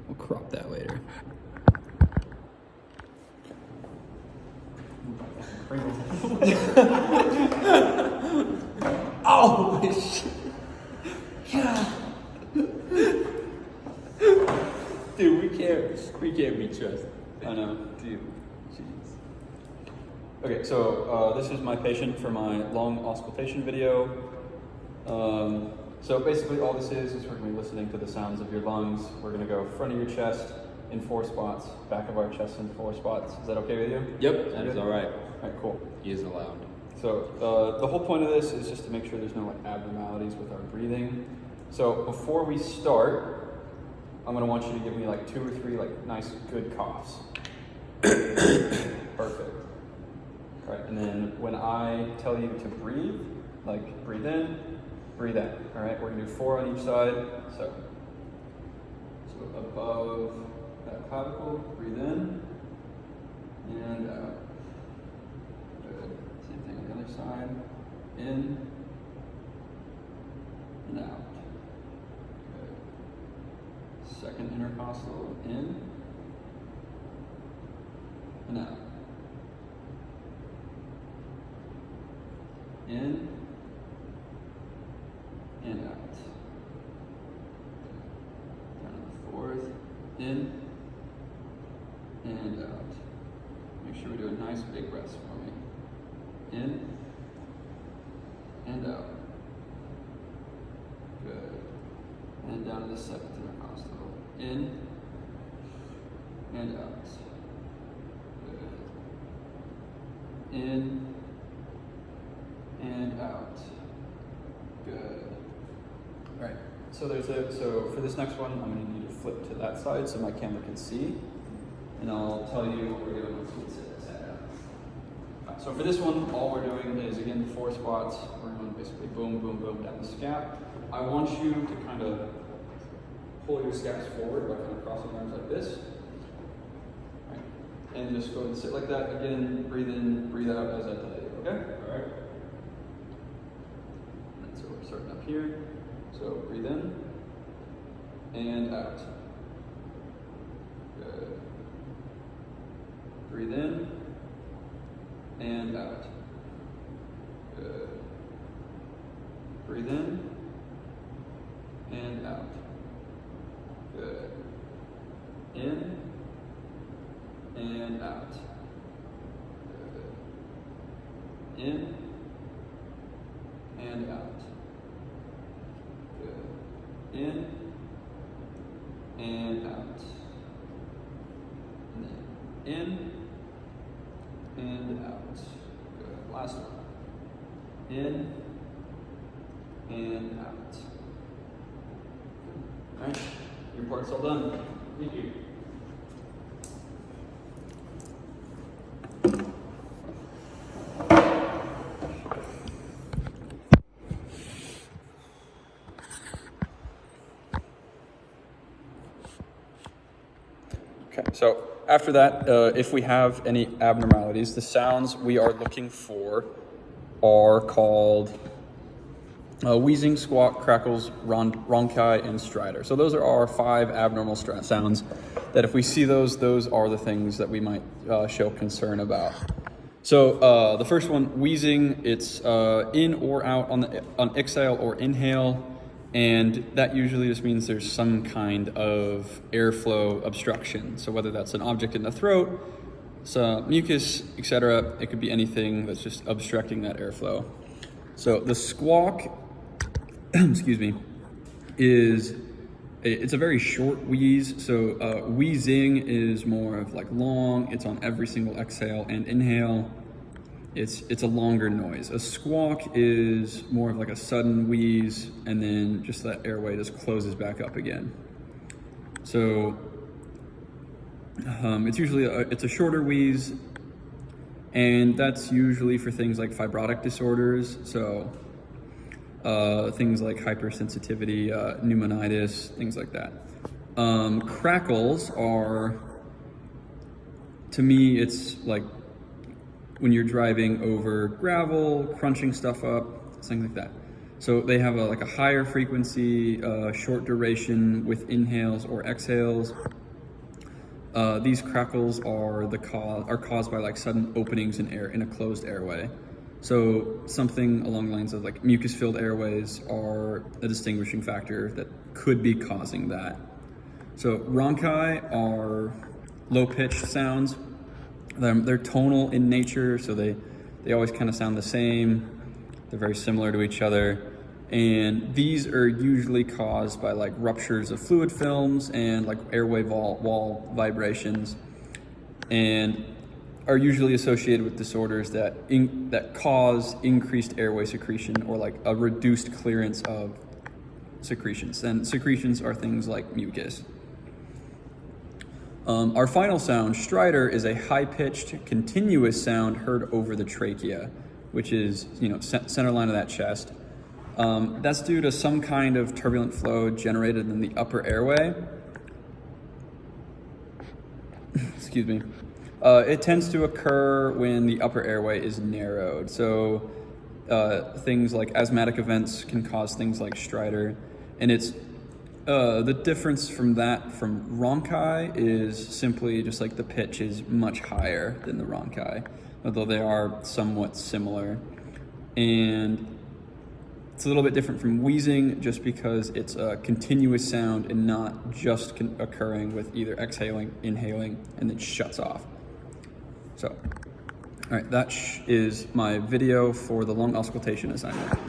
We'll crop that later. Oh shit! Yeah. Dude, we can't be trusted. I know. Dude, jeez. Okay, so this is my patient for my long auscultation video. So basically all this is we're going to be listening to the sounds of your lungs. We're going to go front of your chest in 4 spots, back of our chest in 4 spots. Is that okay with you? Yep, that is all right. All right, cool. He is allowed. So the whole point of this is just to make sure there's no like abnormalities with our breathing. So before we start, I'm going to want you to give me like 2 or 3 like nice good coughs. Perfect. All right, and then when I tell you to breathe, like breathe in, breathe out. All right, we're gonna do 4 on each side. So above that clavicle, breathe in and out. Good. Same thing on the other side. In and out. Good. Second intercostal, in and out. In and out. Down to the 4th. In and out. Make sure we do a nice big breath for me. In and out. Good. And down to the 7th intercostal. In and out. Good. In and out. Good. All right. So so for this next one, I'm going to need to flip to that side so my camera can see, and I'll tell you what we're doing once we set this head up. So for this one, all we're doing is again 4 spots. We're going to basically boom, boom, boom down the scap. I want you to kind of pull your scaps forward by kind of crossing arms like this. All right. And just go ahead and sit like that. Again, breathe in, breathe out as I tell you. Okay. All right. So we're starting up here. So breathe in and out. Good. Breathe in and out. Good. Breathe in and out. Good. In and out. Good. In and out. Good. In and out. And then in and out. Good. Last one. In and out. Good. All right. Your part's all done. Thank you. Okay, so after that, if we have any abnormalities, the sounds we are looking for are called wheezing, squawk, crackles, ronchi, and stridor. So those are our 5 abnormal sounds that if we see those are the things that we might show concern about. So the first one, wheezing, it's in or out on exhale or inhale. And that usually just means there's some kind of airflow obstruction. So whether that's an object in the throat, some mucus, etc., it could be anything that's just obstructing that airflow. So the squawk, excuse me, it's a very short wheeze. So wheezing is more of like long, it's on every single exhale and inhale. It's a longer noise. A squawk is more of like a sudden wheeze, and then just that airway just closes back up again. So it's usually it's a shorter wheeze, and that's usually for things like fibrotic disorders. So things like hypersensitivity, pneumonitis, things like that. Crackles are, to me, it's like when you're driving over gravel, crunching stuff up, things like that. So they have like a higher frequency, short duration with inhales or exhales. These crackles are caused by like sudden openings in a closed airway. So something along the lines of like mucus-filled airways are a distinguishing factor that could be causing that. So rhonchi are low-pitched sounds. They're tonal in nature, so they always kind of sound the same. They're very similar to each other. And these are usually caused by like ruptures of fluid films and like airway wall vibrations, and are usually associated with disorders that cause increased airway secretion or like a reduced clearance of secretions. And secretions are things like mucus. Our final sound, stridor, is a high-pitched, continuous sound heard over the trachea, which is, center line of that chest. That's due to some kind of turbulent flow generated in the upper airway. Excuse me. It tends to occur when the upper airway is narrowed. So things like asthmatic events can cause things like stridor, and it's the difference from rhonchi is simply just like the pitch is much higher than the rhonchi, although they are somewhat similar. And it's a little bit different from wheezing just because it's a continuous sound and not just occurring with either exhaling, inhaling, and then shuts off. So, all right, that is my video for the lung auscultation assignment.